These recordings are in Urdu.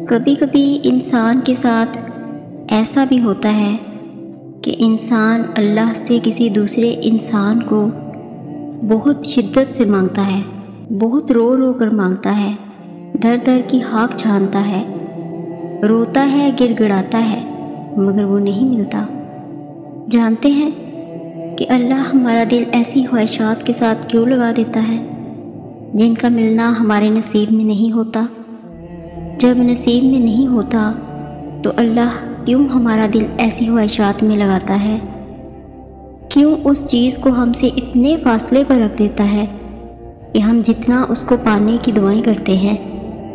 کبھی کبھی انسان کے ساتھ ایسا بھی ہوتا ہے کہ انسان اللہ سے کسی دوسرے انسان کو بہت شدت سے مانگتا ہے، بہت رو رو کر مانگتا ہے، در در کی ہاک چھانتا ہے، روتا ہے، گڑ گڑاتا ہے، مگر وہ نہیں ملتا۔ جانتے ہیں کہ اللہ ہمارا دل ایسی خواہشات کے ساتھ کیوں لگا دیتا ہے جن کا ملنا ہمارے نصیب میں نہیں ہوتا؟ جب نصیب میں نہیں ہوتا تو اللہ کیوں ہمارا دل ایسی خواہشات میں لگاتا ہے؟ کیوں اس چیز کو ہم سے اتنے فاصلے پر رکھ دیتا ہے کہ ہم جتنا اس کو پانے کی دعائیں کرتے ہیں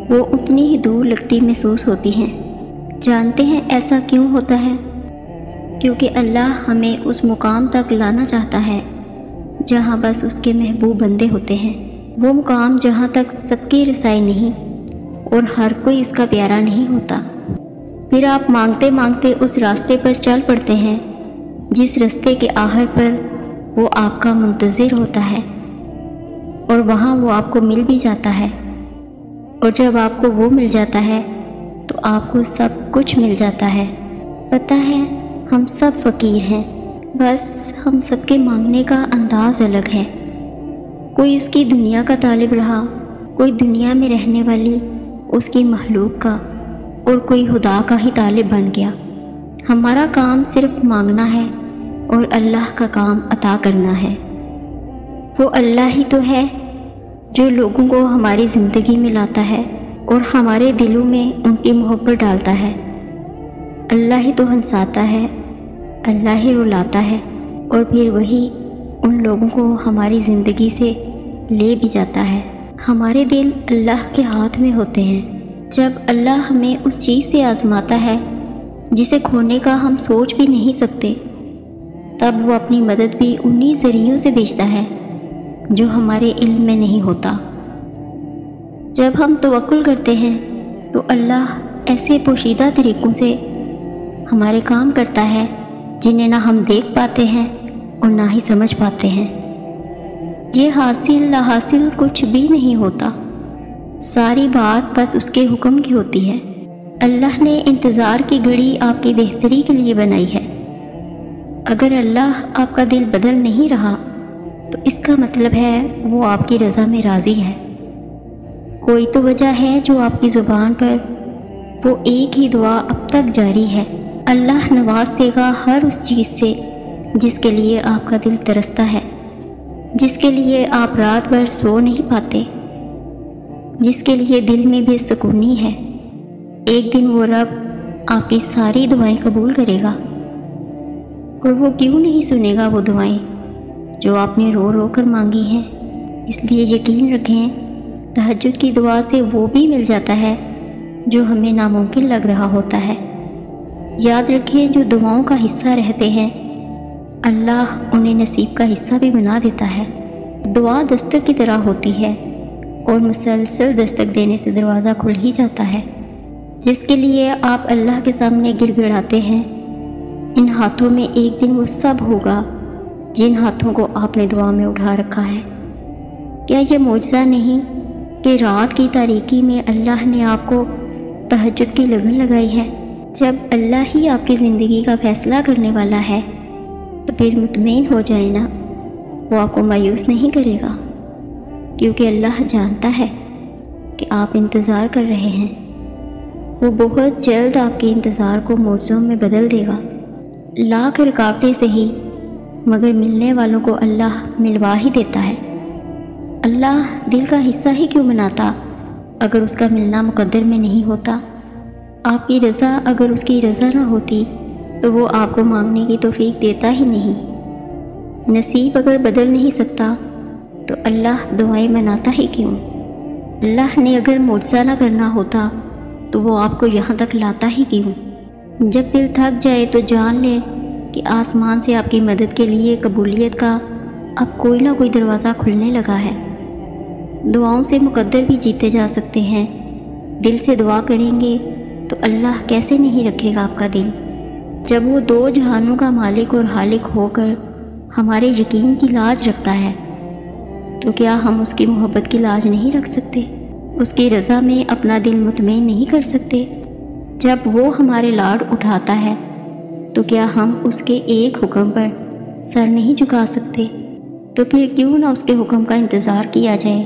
وہ اتنی ہی دور لگتی محسوس ہوتی ہیں؟ جانتے ہیں ایسا کیوں ہوتا ہے؟ کیونکہ اللہ ہمیں اس مقام تک لانا چاہتا ہے جہاں بس اس کے محبوب بندے ہوتے ہیں، وہ مقام جہاں تک سب کی رسائی نہیں اور ہر کوئی اس کا پیارا نہیں ہوتا۔ پھر آپ مانگتے مانگتے اس راستے پر چل پڑتے ہیں جس راستے کے آخر پر وہ آپ کا منتظر ہوتا ہے، اور وہاں وہ آپ کو مل بھی جاتا ہے، اور جب آپ کو وہ مل جاتا ہے تو آپ کو سب کچھ مل جاتا ہے۔ پتہ ہے ہم سب فقیر ہیں، بس ہم سب کے مانگنے کا انداز الگ ہے۔ کوئی اس کی دنیا کا طالب رہا، کوئی دنیا میں رہنے والی اس کی مخلوق کا، اور کوئی خدا کا ہی طالب بن گیا۔ ہمارا کام صرف مانگنا ہے اور اللہ کا کام عطا کرنا ہے۔ وہ اللہ ہی تو ہے جو لوگوں کو ہماری زندگی میں لاتا ہے اور ہمارے دلوں میں ان کی محبت ڈالتا ہے۔ اللہ ہی تو ہنساتا ہے، اللہ ہی رلاتا ہے، اور پھر وہی ان لوگوں کو ہماری زندگی سے لے بھی جاتا ہے۔ ہمارے دل اللہ کے ہاتھ میں ہوتے ہیں۔ جب اللہ ہمیں اس چیز سے آزماتا ہے جسے کھونے کا ہم سوچ بھی نہیں سکتے، تب وہ اپنی مدد بھی انہی ذریعوں سے بھیجتا ہے جو ہمارے علم میں نہیں ہوتا۔ جب ہم توکل کرتے ہیں تو اللہ ایسے پوشیدہ طریقوں سے ہمارے کام کرتا ہے جنہیں نہ ہم دیکھ پاتے ہیں اور نہ ہی سمجھ پاتے ہیں۔ یہ حاصل لا حاصل کچھ بھی نہیں ہوتا، ساری بات بس اس کے حکم کی ہوتی ہے۔ اللہ نے انتظار کی گھڑی آپ کی بہتری کے لیے بنائی ہے۔ اگر اللہ آپ کا دل بدل نہیں رہا تو اس کا مطلب ہے وہ آپ کی رضا میں راضی ہے۔ کوئی تو وجہ ہے جو آپ کی زبان پر وہ ایک ہی دعا اب تک جاری ہے۔ اللہ نواز دے گا ہر اس چیز سے جس کے لیے آپ کا دل ترستا ہے، جس کے لیے آپ رات بھر سو نہیں پاتے، جس کے لیے دل میں بے سکونی ہے۔ ایک دن وہ رب آپ کی ساری دعائیں قبول کرے گا، اور وہ کیوں نہیں سنے گا وہ دعائیں جو آپ نے رو رو کر مانگی ہیں۔ اس لیے یقین رکھیں تہجد کی دعا سے وہ بھی مل جاتا ہے جو ہمیں ناممکن لگ رہا ہوتا ہے۔ یاد رکھیں جو دعاؤں کا حصہ رہتے ہیں اللہ انہیں نصیب کا حصہ بھی بنا دیتا ہے۔ دعا دستک کی طرح ہوتی ہے اور مسلسل دستک دینے سے دروازہ کھل ہی جاتا ہے۔ جس کے لیے آپ اللہ کے سامنے گڑ گڑاتے ہیں، ان ہاتھوں میں ایک دن وہ سب ہوگا جن ہاتھوں کو آپ نے دعا میں اٹھا رکھا ہے۔ کیا یہ معجزہ نہیں کہ رات کی تاریکی میں اللہ نے آپ کو تہجد کی لگن لگائی ہے؟ جب اللہ ہی آپ کی زندگی کا فیصلہ کرنے والا ہے تو پھر مطمئن ہو جائے نا، وہ آپ کو مایوس نہیں کرے گا، کیونکہ اللہ جانتا ہے کہ آپ انتظار کر رہے ہیں۔ وہ بہت جلد آپ کے انتظار کو معجزوں میں بدل دے گا۔ لاکھ رکاوٹیں صحیح، مگر ملنے والوں کو اللہ ملوا ہی دیتا ہے۔ اللہ دل کا حصہ ہی کیوں بناتا اگر اس کا ملنا مقدر میں نہیں ہوتا؟ آپ کی رضا اگر اس کی رضا نہ ہوتی تو وہ آپ کو مانگنے کی توفیق دیتا ہی نہیں۔ نصیب اگر بدل نہیں سکتا تو اللہ دعائیں مناتا ہی کیوں؟ اللہ نے اگر معجزہ نہ کرنا ہوتا تو وہ آپ کو یہاں تک لاتا ہی کیوں؟ جب دل تھک جائے تو جان لے کہ آسمان سے آپ کی مدد کے لیے قبولیت کا اب کوئی نہ کوئی دروازہ کھلنے لگا ہے۔ دعاؤں سے مقدر بھی جیتے جا سکتے ہیں۔ دل سے دعا کریں گے تو اللہ کیسے نہیں رکھے گا آپ کا دل؟ جب وہ دو جہانوں کا مالک اور خالق ہو کر ہمارے یقین کی لاج رکھتا ہے تو کیا ہم اس کی محبت کی لاج نہیں رکھ سکتے؟ اس کی رضا میں اپنا دل مطمئن نہیں کر سکتے؟ جب وہ ہمارے لاڈ اٹھاتا ہے تو کیا ہم اس کے ایک حکم پر سر نہیں جھکا سکتے؟ تو پھر کیوں نہ اس کے حکم کا انتظار کیا جائے۔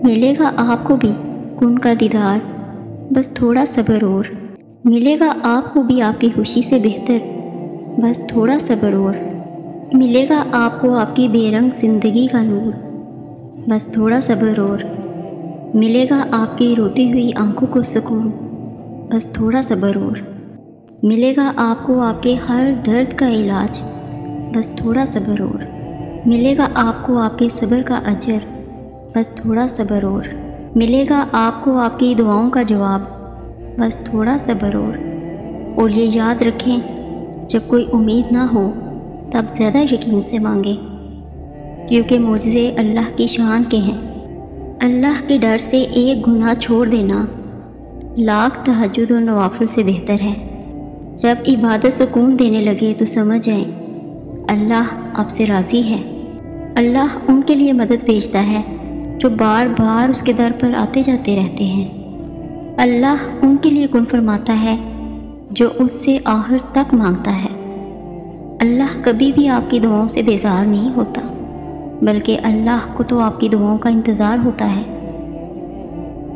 ملے گا آپ کو بھی کن کا دیدار، بس تھوڑا صبر اور، ملے گا آپ کو بھی آپ کی خوشی سے بہتر، بس تھوڑا صبر اور، ملے گا آپ کو آپ کی بے رنگ زندگی کا نور، بس تھوڑا صبر اور، ملے گا آپ کی روتی ہوئی آنکھوں کو سکون، بس تھوڑا صبر اور، ملے گا آپ کو آپ کے ہر درد کا علاج، بس تھوڑا صبر اور، ملے گا آپ کو آپ کے صبر کا اجر، بس تھوڑا صبر اور، ملے گا آپ کو آپ کی دعاؤں کا جواب، بس تھوڑا صبر اور یہ یاد رکھیں، جب کوئی امید نہ ہو تب زیادہ یقین سے مانگیں، کیونکہ معجزے اللہ کی شان کے ہیں۔ اللہ کے ڈر سے ایک گناہ چھوڑ دینا لاکھ تہجد و نوافل سے بہتر ہے۔ جب عبادت سکون دینے لگے تو سمجھ جائیں اللہ آپ سے راضی ہے۔ اللہ ان کے لیے مدد بھیجتا ہے جو بار بار اس کے در پر آتے جاتے رہتے ہیں۔ اللہ ان کے لیے کن فرماتا ہے جو اس سے آخر تک مانگتا ہے۔ اللہ کبھی بھی آپ کی دعاؤں سے بیزار نہیں ہوتا، بلکہ اللہ کو تو آپ کی دعاؤں کا انتظار ہوتا ہے۔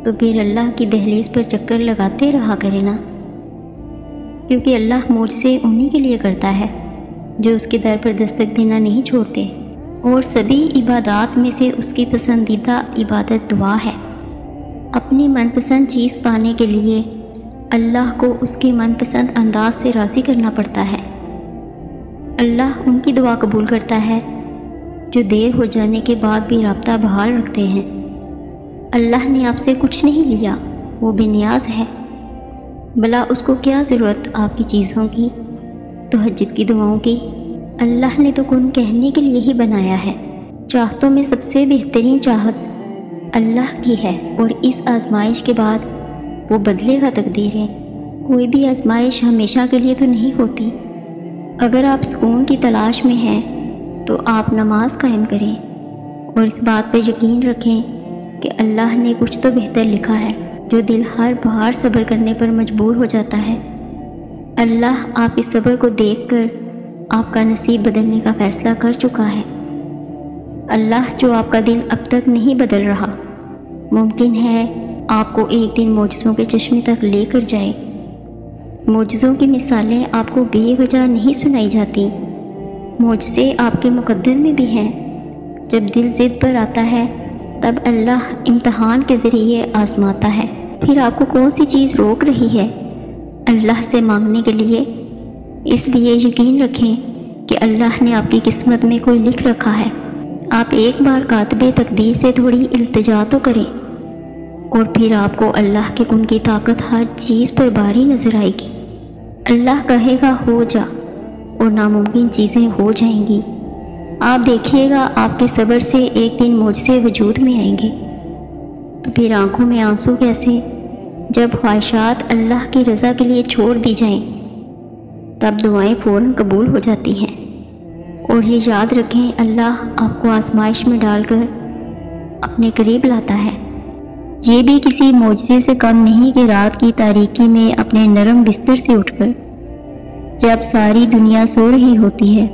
تو پھر اللہ کی دہلیز پر چکر لگاتے رہا کرے نا، کیونکہ اللہ معجزے انہی کے لیے کرتا ہے جو اس کے در پر دستک دینا نہیں چھوڑتے، اور سبھی عبادات میں سے اس کی پسندیدہ عبادت دعا ہے۔ اپنی من پسند چیز پانے کے لیے اللہ کو اس کے من پسند انداز سے راضی کرنا پڑتا ہے۔ اللہ ان کی دعا قبول کرتا ہے جو دیر ہو جانے کے بعد بھی رابطہ بحال رکھتے ہیں۔ اللہ نے آپ سے کچھ نہیں لیا، وہ بے نیاز ہے، بھلا اس کو کیا ضرورت آپ کی چیزوں کی، تہجد کی دعاؤں کی۔ اللہ نے تو کن کہنے کے لیے ہی بنایا ہے۔ چاہتوں میں سب سے بہترین چاہت اللہ کی ہے، اور اس آزمائش کے بعد وہ بدلے گا تقدیریں۔ کوئی بھی آزمائش ہمیشہ کے لیے تو نہیں ہوتی۔ اگر آپ سکون کی تلاش میں ہیں تو آپ نماز قائم کریں اور اس بات پر یقین رکھیں کہ اللہ نے کچھ تو بہتر لکھا ہے، جو دل ہر بار صبر کرنے پر مجبور ہو جاتا ہے۔ اللہ آپ اس صبر کو دیکھ کر آپ کا نصیب بدلنے کا فیصلہ کر چکا ہے۔ اللہ جو آپ کا دل اب تک نہیں بدل رہا، ممکن ہے آپ کو ایک دن معجزوں کے چشمے تک لے کر جائے۔ معجزوں کی مثالیں آپ کو بے وجہ نہیں سنائی جاتی، معجزے آپ کے مقدر میں بھی ہیں۔ جب دل ضد پر آتا ہے تب اللہ امتحان کے ذریعے آزماتا ہے۔ پھر آپ کو کون سی چیز روک رہی ہے اللہ سے مانگنے کے لیے؟ اس لیے یقین رکھیں کہ اللہ نے آپ کی قسمت میں کوئی لکھ رکھا ہے۔ آپ ایک بار کاتب تقدیر سے تھوڑی التجا تو کریں، اور پھر آپ کو اللہ کے کن کی طاقت ہر چیز پر باری نظر آئے گی۔ اللہ کہے گا ہو جا، اور ناممکن چیزیں ہو جائیں گی۔ آپ دیکھیے گا آپ کے صبر سے ایک دن معجزے وجود میں آئیں گے۔ تو پھر آنکھوں میں آنسو کیسے؟ جب خواہشات اللہ کی رضا کے لیے چھوڑ دی جائیں تب دعائیں فوراً قبول ہو جاتی ہیں۔ اور یہ یاد رکھیں، اللہ آپ کو آزمائش میں ڈال کر اپنے قریب لاتا ہے۔ یہ بھی کسی معجزے سے کم نہیں کہ رات کی تاریکی میں اپنے نرم بستر سے اٹھ کر، جب ساری دنیا سو رہی ہوتی ہے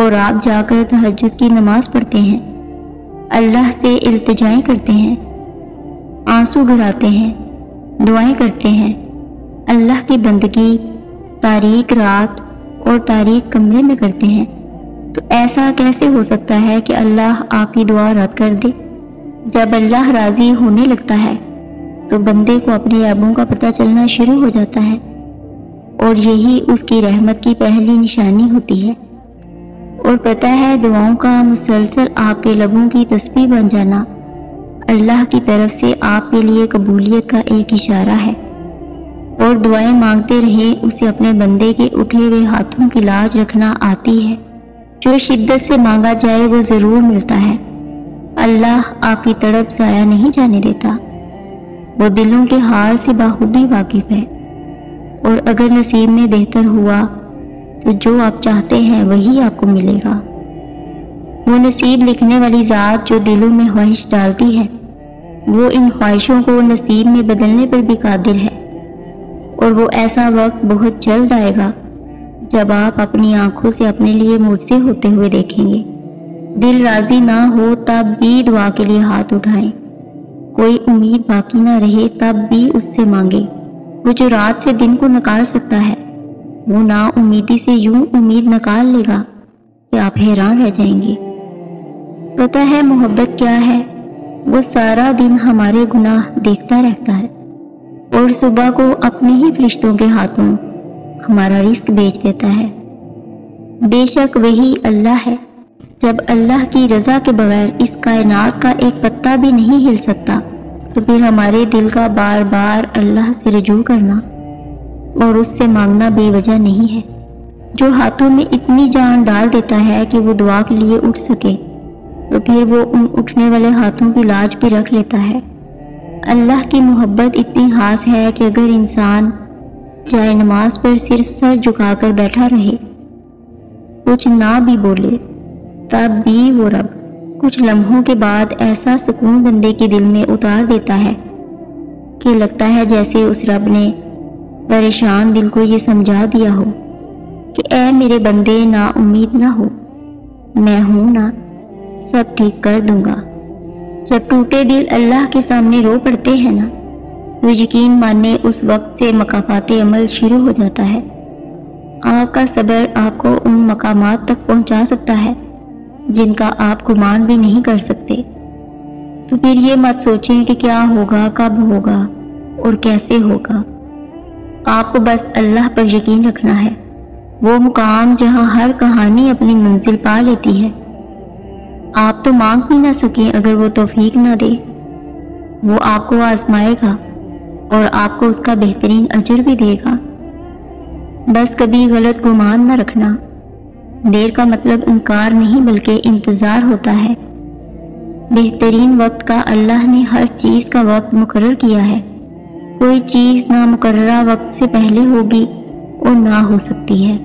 اور آپ جا کر تہجد کی نماز پڑھتے ہیں، اللہ سے التجائیں کرتے ہیں، آنسو گراتے ہیں، دعائیں کرتے ہیں، اللہ کی بندگی تاریک رات اور تاریک کمرے میں کرتے ہیں، تو ایسا کیسے ہو سکتا ہے کہ اللہ آپ کی دعا رد کر دے؟ جب اللہ راضی ہونے لگتا ہے تو بندے کو اپنی عیبوں کا پتہ چلنا شروع ہو جاتا ہے، اور یہی اس کی رحمت کی پہلی نشانی ہوتی ہے۔ اور پتہ ہے، دعاؤں کا مسلسل آپ کے لبوں کی تسبیح بن جانا اللہ کی طرف سے آپ کے لیے قبولیت کا ایک اشارہ ہے۔ اور دعائیں مانگتے رہے، اسے اپنے بندے کے اٹھے ہوئے ہاتھوں کی لاج رکھنا آتی ہے۔ جو شدت سے مانگا جائے وہ ضرور ملتا ہے۔ اللہ آپ کی تڑپ ضائع نہیں جانے دیتا، وہ دلوں کے حال سے بخوبی واقف ہے، اور اگر نصیب میں بہتر ہوا تو جو آپ چاہتے ہیں وہی آپ کو ملے گا۔ وہ نصیب لکھنے والی ذات جو دلوں میں خواہش ڈالتی ہے، وہ ان خواہشوں کو نصیب میں بدلنے پر بھی قادر ہے، اور وہ ایسا وقت بہت جلد آئے گا جب آپ اپنی آنکھوں سے اپنے لیے معجزے ہوتے ہوئے دیکھیں گے۔ دل راضی نہ ہو تب بھی دعا کے لیے ہاتھ اٹھائیں، کوئی امید باقی نہ رہے تب بھی اس سے مانگے۔ وہ جو رات سے دن کو نکال سکتا ہے وہ نا امیدی سے یوں امید نکال لے گا کہ آپ حیران رہ جائیں گے۔ پتہ ہے محبت کیا ہے؟ وہ سارا دن ہمارے گناہ دیکھتا رہتا ہے اور صبح کو اپنے ہی فرشتوں کے ہاتھوں ہمارا رزق بیچ دیتا ہے۔ بے شک وہی اللہ ہے۔ جب اللہ کی رضا کے بغیر اس کائنات کا ایک پتا بھی نہیں ہل سکتا تو پھر ہمارے دل کا بار بار اللہ سے رجوع کرنا اور اس سے مانگنا بے وجہ نہیں ہے۔ جو ہاتھوں میں اتنی جان ڈال دیتا ہے کہ وہ دعا کے لیے اٹھ سکے تو پھر وہ ان اٹھنے والے ہاتھوں کی لاج بھی رکھ لیتا ہے۔ اللہ کی محبت اتنی خاص ہے کہ اگر انسان چاہے نماز پر صرف سر جھکا کر بیٹھا رہے، کچھ نہ بھی بولے، تب بھی وہ رب کچھ لمحوں کے بعد ایسا سکون بندے کے دل میں اتار دیتا ہے کہ لگتا ہے جیسے اس رب نے پریشان دل کو یہ سمجھا دیا ہو کہ اے میرے بندے نا امید نہ ہو، میں ہوں نا، سب ٹھیک کر دوں گا۔ جب ٹوٹے دل اللہ کے سامنے رو پڑتے ہیں نا تو یقین مانے اس وقت سے مقامات عمل شروع ہو جاتا ہے۔ آپ کا صبر آپ کو ان مقامات تک پہنچا سکتا ہے جن کا آپ گمان بھی نہیں کر سکتے۔ تو پھر یہ مت سوچیں کہ کیا ہوگا، کب ہوگا اور کیسے ہوگا۔ آپ کو بس اللہ پر یقین رکھنا ہے، وہ مقام جہاں ہر کہانی اپنی منزل پا لیتی ہے۔ آپ تو مانگ بھی نہ سکیں اگر وہ توفیق نہ دے۔ وہ آپ کو آزمائے گا اور آپ کو اس کا بہترین اجر بھی دے گا۔ بس کبھی غلط گمان نہ رکھنا، دیر کا مطلب انکار نہیں بلکہ انتظار ہوتا ہے۔ بہترین وقت کا اللہ نے ہر چیز کا وقت مقرر کیا ہے، کوئی چیز نہ مقررہ وقت سے پہلے ہوگی اور نہ ہو سکتی ہے۔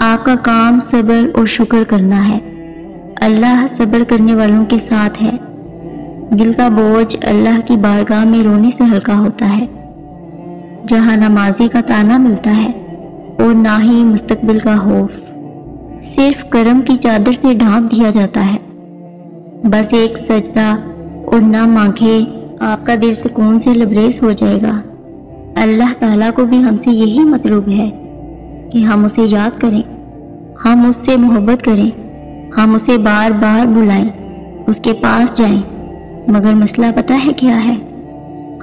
آپ کا کام صبر اور شکر کرنا ہے، اللہ صبر کرنے والوں کے ساتھ ہے۔ دل کا بوجھ اللہ کی بارگاہ میں رونے سے ہلکا ہوتا ہے، جہاں نہ ماضی کا تانا ملتا ہے اور نہ ہی مستقبل کا خوف، صرف کرم کی چادر سے ڈھانپ دیا جاتا ہے۔ بس ایک سجدہ اور نہ مانگے، آپ کا دل سکون سے لبریز ہو جائے گا۔ اللہ تعالیٰ کو بھی ہم سے یہی مطلوب ہے کہ ہم اسے یاد کریں، ہم اس سے محبت کریں، ہم اسے بار بار بلائیں، اس کے پاس جائیں۔ مگر مسئلہ پتہ ہے کیا ہے؟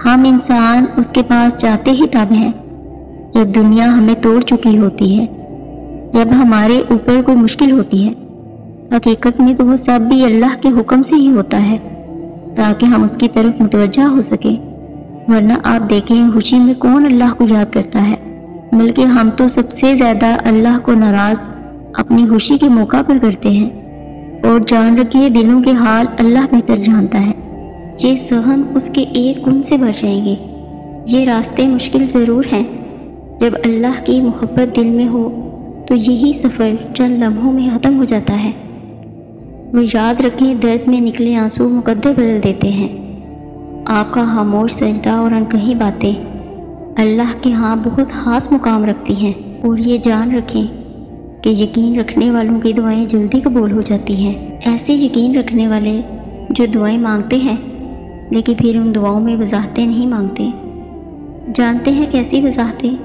ہم انسان اس کے پاس جاتے ہی تب ہیں جب دنیا ہمیں توڑ چکی ہوتی ہے، جب ہمارے اوپر کوئی مشکل ہوتی ہے۔ حقیقت میں تو وہ سب بھی اللہ کے حکم سے ہی ہوتا ہے تاکہ ہم اس کی طرف متوجہ ہو سکیں، ورنہ آپ دیکھیں خوشی میں کون اللہ کو یاد کرتا ہے، بلکہ ہم تو سب سے زیادہ اللہ کو ناراض اپنی خوشی کے موقع پر کرتے ہیں۔ اور جان رکھیے دلوں کے حال اللہ بہتر جانتا ہے، یہ سہم اس کے ایک گن سے بھر جائیں گے۔ یہ راستے مشکل ضرور ہیں، جب اللہ کی محبت دل میں ہو تو یہی سفر چند لمحوں میں ختم ہو جاتا ہے۔ وہ یاد رکھیں درد میں نکلے آنسو مقدر بدل دیتے ہیں۔ آپ کا خاموش سجدہ اور انکہی باتیں اللہ کے ہاں بہت خاص مقام رکھتی ہیں، اور یہ جان رکھیں کہ یقین رکھنے والوں کی دعائیں جلدی قبول ہو جاتی ہیں۔ ایسے یقین رکھنے والے جو دعائیں مانگتے ہیں لیکن پھر ان دعاؤں میں وضاحتیں نہیں مانگتے، جانتے ہیں کیسی وضاحتیں؟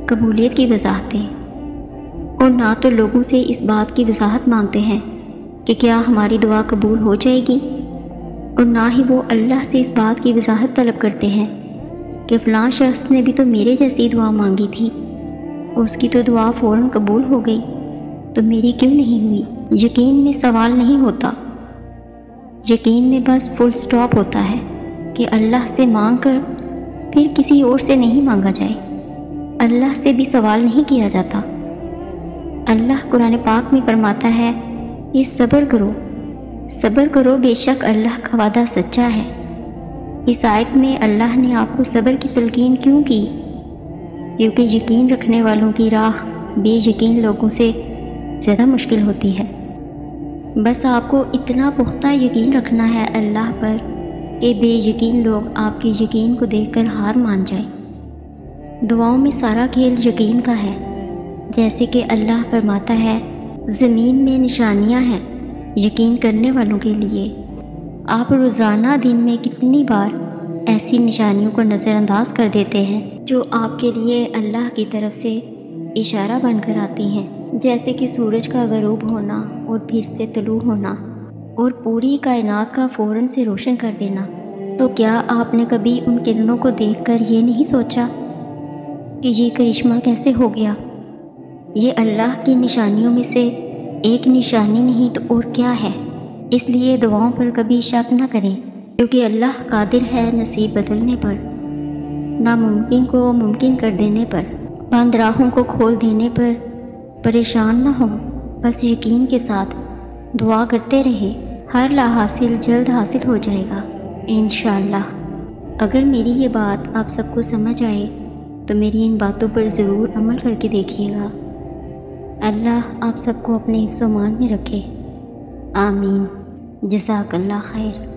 قبولیت کی وضاحتیں، اور نہ تو لوگوں سے اس بات کی وضاحت مانگتے ہیں کہ کیا ہماری دعا قبول ہو جائے گی، اور نہ ہی وہ اللہ سے اس بات کی وضاحت طلب کرتے ہیں کہ فلاں شخص نے بھی تو میرے جیسی دعا مانگی تھی، اس کی تو دعا فوراً قبول ہو گئی، تو میری کیوں نہیں ہوئی؟ یقین میں سوال نہیں ہوتا، یقین میں بس فل سٹاپ ہوتا ہے کہ اللہ سے مانگ کر پھر کسی اور سے نہیں مانگا جائے، اللہ سے بھی سوال نہیں کیا جاتا۔ اللہ قرآن پاک میں فرماتا ہے یہ صبر کرو، صبر کرو، بے شک اللہ کا وعدہ سچا ہے۔ اس آیت میں اللہ نے آپ کو صبر کی تلقین کیوں کی؟ کیونکہ یقین رکھنے والوں کی راہ بے یقین لوگوں سے زیادہ مشکل ہوتی ہے۔ بس آپ کو اتنا پختہ یقین رکھنا ہے اللہ پر کہ بے یقین لوگ آپ کے یقین کو دیکھ کر ہار مان جائیں۔ دعاؤں میں سارا کھیل یقین کا ہے، جیسے کہ اللہ فرماتا ہے زمین میں نشانیاں ہیں یقین کرنے والوں کے لیے۔ آپ روزانہ دن میں کتنی بار ایسی نشانیوں کو نظر انداز کر دیتے ہیں جو آپ کے لیے اللہ کی طرف سے اشارہ بن کر آتی ہیں، جیسے کہ سورج کا غروب ہونا اور پھر سے طلوع ہونا اور پوری کائنات کا فوراً سے روشن کر دینا۔ تو کیا آپ نے کبھی ان کرنوں کو دیکھ کر یہ نہیں سوچا کہ یہ کرشمہ کیسے ہو گیا؟ یہ اللہ کی نشانیوں میں سے ایک نشانی نہیں تو اور کیا ہے؟ اس لیے دعاؤں پر کبھی شک نہ کریں، کیونکہ اللہ قادر ہے نصیب بدلنے پر، ناممکن کو ممکن کر دینے پر، بند راہوں کو کھول دینے پر۔ پریشان نہ ہوں، بس یقین کے ساتھ دعا کرتے رہیں، ہر لا حاصل جلد حاصل ہو جائے گا انشاءاللہ۔ اگر میری یہ بات آپ سب کو سمجھ آئے تو میری ان باتوں پر ضرور عمل کر کے دیکھیے گا۔ اللہ آپ سب کو اپنے حفظ و امان میں رکھے، آمین۔ جزاک اللہ خیر۔